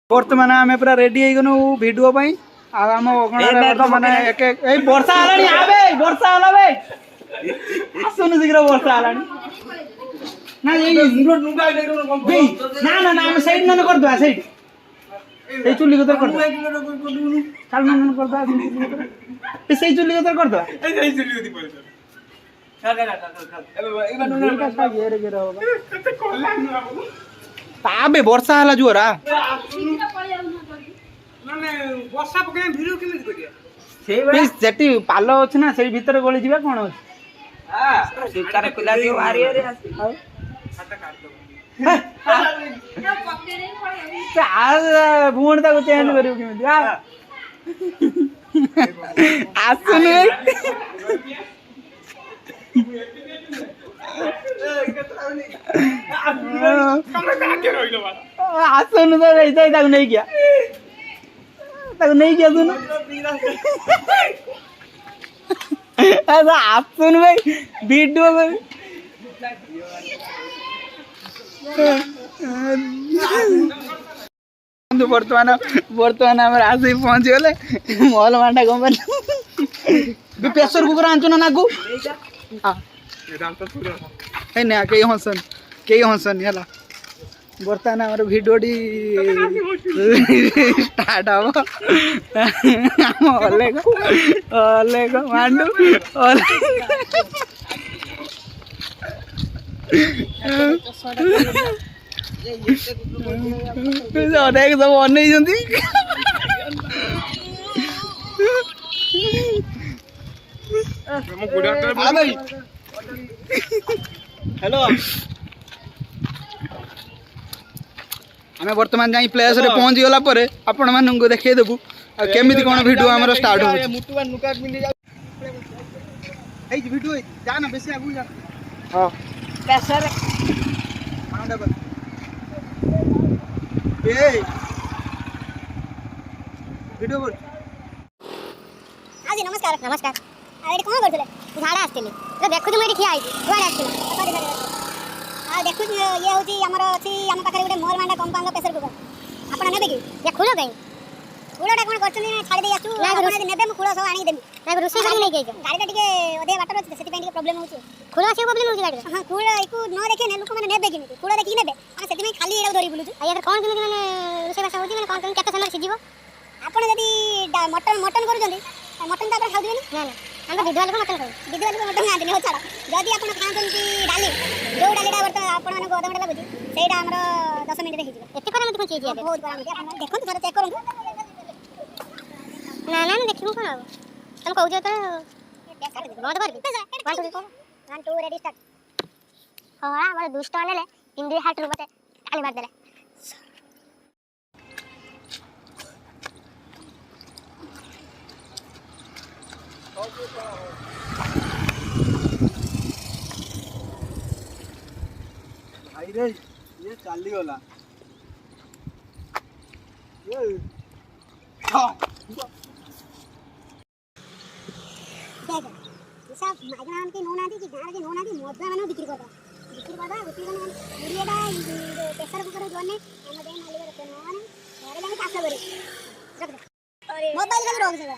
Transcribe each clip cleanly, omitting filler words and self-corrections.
बर्तमान आम पूरा रेडी हो भिडियो आम माने वर्षा वर्षा आसुन शीघ्र वर्षा ना ना ना सैड मान करदे सैड चुली कतर कर चुली कतर कर ताबे वर्षा हला जोरा वर्षा पके भिडियो केमिति करिया सेई जेटी पालो अछि ना सेई भीतर गली जिबा कोन अछि हां सुकार पिला दियो मारी रे खाता काट दो आज भूण ताको चेंज करियो केमिति आ आसुन आसन तो नहीं गया सुन आसन भाई वीडियो में बर्तमान बर्तमान आम आसी पहुँची गले मल मांडा कंपनी प्रेसर कुकर आंचु ना नागू कई हसन है बर्तमान आम भिडियो स्टार्ट हम अलेग अलेग मांडू अनेक सब अनै हेलो आम बर्तमान जाई प्लेस रे पहुंची गला परे आपण मानन को देखे देबू केमिति कोन वीडियो हमर स्टार्ट हो मुटुवा नुका मिली जा ए वीडियो जा ना बेसी आगु जा हां प्रेशर मांडा बस ए वीडियो बोल आज नमस्कार नमस्कार आरे कोन करथले झाडा आस्तेली तो देखु तुम एठी खिया आइती दुआरे आस्तेला आ देखु ये होची हमर अछि हम पाखरे गुटे मोर मांडा कंपाउंड प्रेशर कुकर आपण नेबे की देखुलो कहीं कुड़ोटा कोन करछनी छाडी दे आसु आपण नेबे म कुड़ो सब आनी देबी ना रुसी करी नै गई गाड़ी टिके ओदे वाटर अछि सेति पेंडी प्रॉब्लम होची कुड़ो से प्रॉब्लम होची गाड़ी हां कुड़ो इको न देखे ने लोक माने नेबे की कुड़ो देखि नेबे हम सेति में खाली एडा धरी बुलुछु आ यार कोन किने माने रुसी भाषा होची माने कोन केते समय सिजिबो आपण जदी मटन मटन करू जंदी मटन त आपण खाउ दिबे ना ना हम तो विधवाल को मटन खाउ विधवाल को मटन खाते नहीं हो छाड़ा जदी आपण खान की डाली जो डालीटा वर्त आपण माने गोदम डाला बुझी सेटा हमर 10 मिनिट रे हिजिबो एते कर हम कोन चीज याद बहुत बड़ा हम देखो तो चेक करू ना ना देखिबो कोन तुम कहू जो तो बहुत बार 1 2 रेडी स्टार्ट हां हमर दुष्ट आलेले इंद्रिय हाट रुपते खाली मार देले भाई रे ये चाली वाला ये हां देख सब माइग्राम के नोना दी कि गाड़ के नोना दी मद्दा माने बिक्री करदा बिक्री करदा मुरिएडा प्रेशर कुकर जोने हम दे मालिक रे नोना घरे जाके कास करे रख दे अरे मोबाइल का रोग से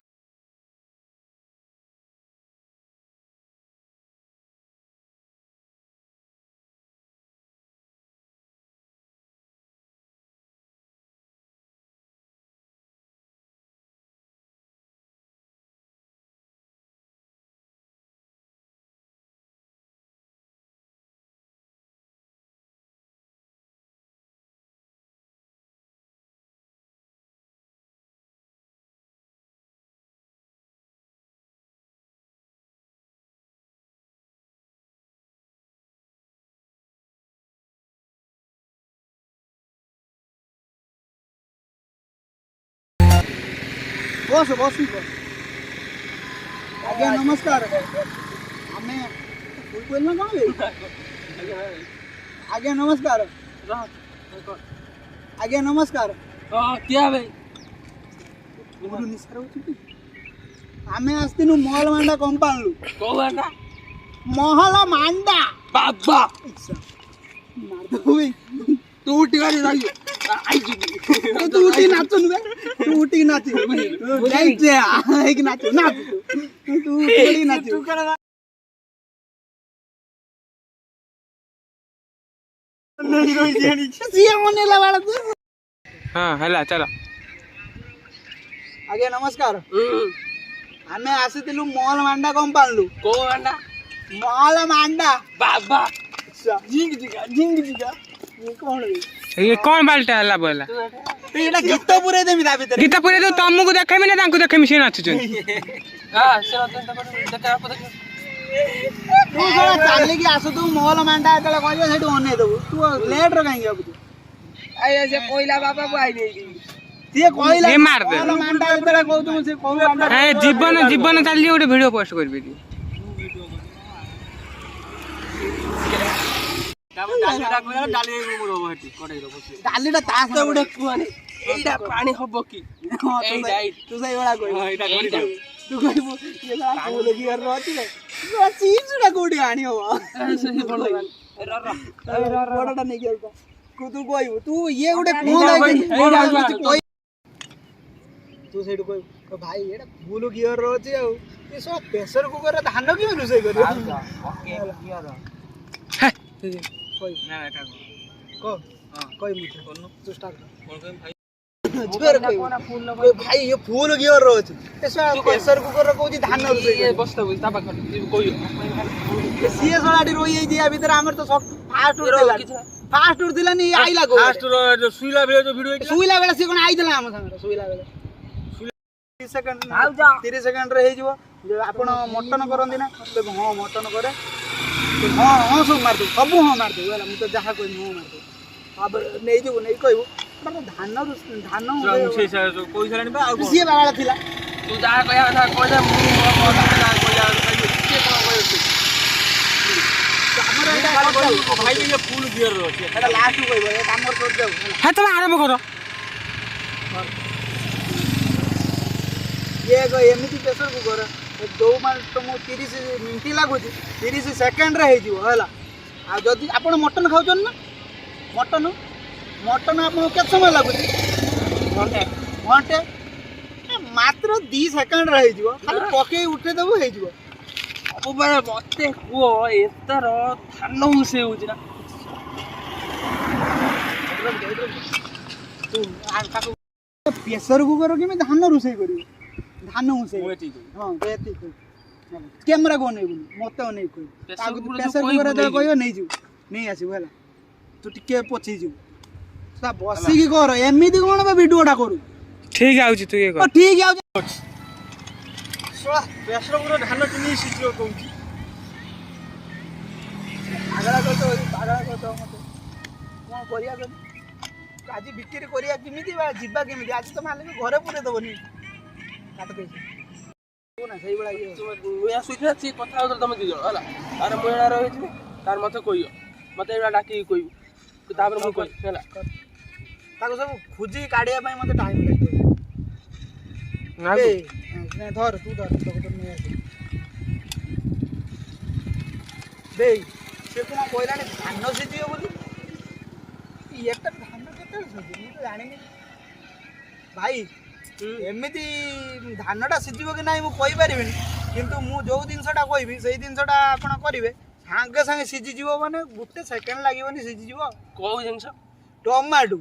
बस बस आज्ञा नमस्कार हमें कोई कोई ना कौन आज्ञा नमस्कार आज्ञा नमस्कार क्या भाई आमे आस्तिनु महल मांडा कंपाउंड को वाला महल मांडा बाबा मार दो भाई तू उठी गाड़ी आई तू उठ ଉଠିକି ନାଚୁନୁ ବେ ତୁ ଉଠିକି ନାଚିବୁ ଯାଇଛେ ହେଇକି ନାଚିବୁ ନାଚ ତୁ ଉଠିକି ନାଚିବୁ ସିଏ ମନେଇଲା ବାଳ ତୁ ହଁ ହେଲା ଚାଲ ଆଜ୍ଞା ନମସ୍କାର ଆମେ ଆସିଥିଲୁ ମହଲ ମାଣ୍ଡା କମ୍ପାଉଣ୍ଡରୁ କୋଉ ଆଣ୍ଡା ମହଲ ମାଣ୍ଡା ବାବା ଝିଙ୍ଗ ଜିଗା କଣ ଇଏ କଣ ବାଲଟା ହେଲା ବୋଲା ଏଇଟା ଗୀତ ପୁରେଇ ଦେମି ତା ଭିତରେ ଗୀତ ପୁରେଇ ଦଉ ତମକୁ ଦେଖେଇବି ନା ତାଙ୍କୁ ଦେଖେଇବି ସିଏ ନାଚୁଛନ୍ତି ହଁ ସେ ଦେଖା ତୁ ଶଳା ଚାଲିକି ଆସୁଥିବୁ ମହଲ ମାଣ୍ଡା ଯେତେବେଳେ କହିବ ସେଇଠୁ ଅନେଇ ଦବୁ ତୁ ଲେଟ୍ରେ କାହିଁକି ଆସୁଛୁ ସେ କହିଲା ବାବାକୁ ଆଇଲି ସିଏ କହିଲା ସିଏ ମାରିଦେ। ମହଲ ମାଣ୍ଡା ଯେତେବେଳେ କହୁଥିବୁ ସେ କୋଉ ମାଣ୍ଡା ଜୀବନ ଚାଲିଛି ଗୋଟେ ଭିଡିଓ ପୋଷ୍ଟ କରିବି ଡାଲିଟା ତା ସହିତ ଗୋଟେ କୁହନି ଏଇଟା ପାଣି ହବ କି ହଁ, ଏଇଟା ତୁ ସେଇଭଳିଆ କହିବୁ ଏଇଟା ତୁ କହିବୁ ଇଏ ଶଳା କୋଉ ଲେଖିବାର ଅଛି ରେ ଚିପ୍ସଟା କୋଉଠି ଆଣି ହବ ବଡଟା ନେଇକି ଆଉତା ତୁ କହିବୁ ତୁ ଇଏ ଗୋଟେ କଣ ତୁ ସେଇଠୁ କହିବୁ ଭାଇ ଏଇଟା ଫୁଲ ଗିଅର ଅଛି ଆଉ ଏ ସବୁ ପ୍ରେସର କୁକରରେ ଧାନ କେମିତି ରୋଷେଇ କରିବ ଭାଇ ଇଏ ଫୁଲ ଗିଅର ଅଛି ପ୍ରେସର କୁକର କହୁଛି ଧାନ ରୋଷେଇ ସିଏ ଶଳାଟି ରହିଯାଇଛି ୟା ଭିତରେ ଆମର ତ ଫାଷ୍ଟ ଥିଲାନି ଆଇଲା ଶୋଇଲା ବେଳେ ସିଏ କଣ ଆଇଥିଲା ଆମ ସାଙ୍ଗରେ ଶୋଇଲା ବେଳେ 30 ସେକେଣ୍ଡରେ ହେଇଯିବ ଆପଣ ମଟନ କରନ୍ତି ନା ହଁ ମଟନ କରେ ହଁ ହଁ ସବୁ ମାରିଦେବୁ ସବୁ ହଁ ମାରିଦେବୁ ହେଲା ମୁଁ ତ ଯାହା କହିବି ହଁ ମାରିଦେବୁ ତାପରେ ନେଇଯିବୁ ନେଇ କହିବୁ ଧାନ ସିଏ ବାବାଳ ଥିଲା ତୁ ଯାହା କହିବା କଥା କହିଦେ ଆମର ଏଇଟା ଫୁଲ ଗିଅର ଅଛି ଏଇଟା ଲାଷ୍ଟକୁ କହିବ ଏ କାମର କରିଯାଉ ହେ ତମେ ଆରମ୍ଭ କର ଇଏ ଏମିତି ପ୍ରେସର କୁକର ଯୋଉ ମାନେ ତମକୁ 30 ମିନିଟ୍ ଲାଗୁଛି 30 ସେକେଣ୍ଡରେ ହେଇଯିବ ହେଲା ଆଉ ଯଦି ଆପଣ ମଟନ ଖାଉଛନ୍ତି ନା ମଟନ ଆପଣଙ୍କୁ କେତେ ସମୟ ଲାଗୁଛି ଘଣ୍ଟେ ମାତ୍ର 2 ସେକେଣ୍ଡରେ ହେଇଯିବ ଖାଲି ପକେଇ ଉଠେଇଦେବୁ ହେଇଯିବ ସବୁବେଳେ ମତେ କୁହ ଏଥର ଧାନ ଉଷେଇ ହଉଛି ନା ପ୍ରେସର କୁକର କେମିତି ଧାନ ରୋଷେଇ କରିବୁ ଧାନ ଉଷେଇ ହଁ କ୍ୟାମେରା କୁ ଅନେଇବୁନି ମତେ ଅନେଇ କହିବୁ ପ୍ରେସର କୁକର ଯେତେବେଳେ କହିବ ନେଇଯିବୁ ନେଇ ଆସିବୁ ହେଲା ତୁ ଟିକେ ପଛେଇଯିବୁ ବସିକି କର ଏମିତି କଣ ଭିଡିଓଟା କରୁ ଠିକ ଆଉଛି ତୁ ଇଏ କର ଠିକ ଆଉଛି ପ୍ରେସର କୁକର ଧାନ କେମିତି ସିଝିବ କହୁଛି ପାଗଳା କରିଛ ମତେ କଣ କରିବା ଆଜି ବିକ୍ରି କରିବା କେମିତି ବା ଯିବା କେମିତି ଆଜି ତ ମାଲିକ ଘରେ ପୁରେଇ ଦେବନି କାଟି ଦେଇଛି ନା ସେଇଭଳିଆ ଇଏ ମୁଇଁ ଆସୁଥିଲା ସିଏ କଥା ହଉଥିଲା ତମେ 2 ଜଣ ହେଲା ତାର ମୁଁ ଏଇଟା ରହିଥିଲି ତାର ମତେ କହିବ ମତେ ଏଇଟା ଡାକିକି କହିବୁ ତାପରେ ମୁଁ କହିବି ହେଲା ତାକୁ ସବୁ ଖୋଜି କାଢିବା ପାଇଁ ମତେ ଟାଇମ୍ ଲାଗିବ ଧର ତୁ ନେଇ ଆସ ଦେଇ ସେ କଣ କହିଲାଣି ଧାନ ସିଝିବ ବୋଲି ଏଟା ଧାନ କେତେବେଳେ ସିଝିବ ମୁଁ ତ ଜାଣିନି ଭାଇ ଏମିତି ଧାନଟା ସିଝିବ କି ନାହିଁ ମୁଁ କହିପାରିବିନି କିନ୍ତୁ ମୁଁ ଯୋଉ ଜିନିଷଟା କହିବି ସେଇ ଜିନିଷଟା ଆପଣ କରିବେ ସାଙ୍ଗେ ସାଙ୍ଗେ ସିଝିଯିବ ମାନେ 1 ସେକେଣ୍ଡ ଲାଗିବନି ସିଝିଯିବ କୋଉ ଜିନିଷ ଟମାଟୋ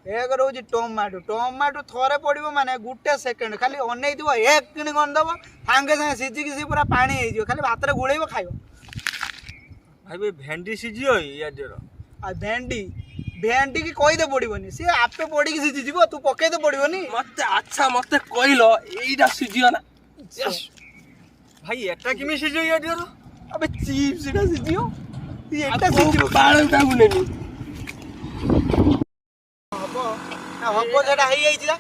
ଏକ ରହୁଛି ଟମାଟୋ ଥରେ ପଡ଼ିବ ମାନେ 1 ସେକେଣ୍ଡ ଖାଲି ଅନେଇଥିବ ଏକ କିଣି ଗନ୍ଧବ ସାଙ୍ଗେ ସାଙ୍ଗେ ସିଝିକି ସେ ପୁରା ପାଣି ହେଇଯିବ ଖାଲି ଭାତରେ ଗୋଳେଇବ ଖାଇବ ଭାଇ ଭେଣ୍ଡି ସିଝିବ ୟାର ଆଉ ଭେଣ୍ଡି କି କହିଦେ ପଡ଼ିବନି ସିଏ ଆପେ ପଡ଼ିକି ସିଝିଯିବ ତୁ ପକେଇଦେ ପଡ଼ିବନି ମତେ ଆଚ୍ଛା ମତେ କହିଲ ଏଇଟା ସିଝିବ ନା ଭାଇ ଏଟା କେମିତି ସିଝିବ ୟାର ଆବେ ଚିପ୍ସଟା ସିଝିବ ଏଟା ସିଝିବ ବାଳଟାକୁ ନେନି ହବ ସେଟା ହେଇଯାଇଛି ନା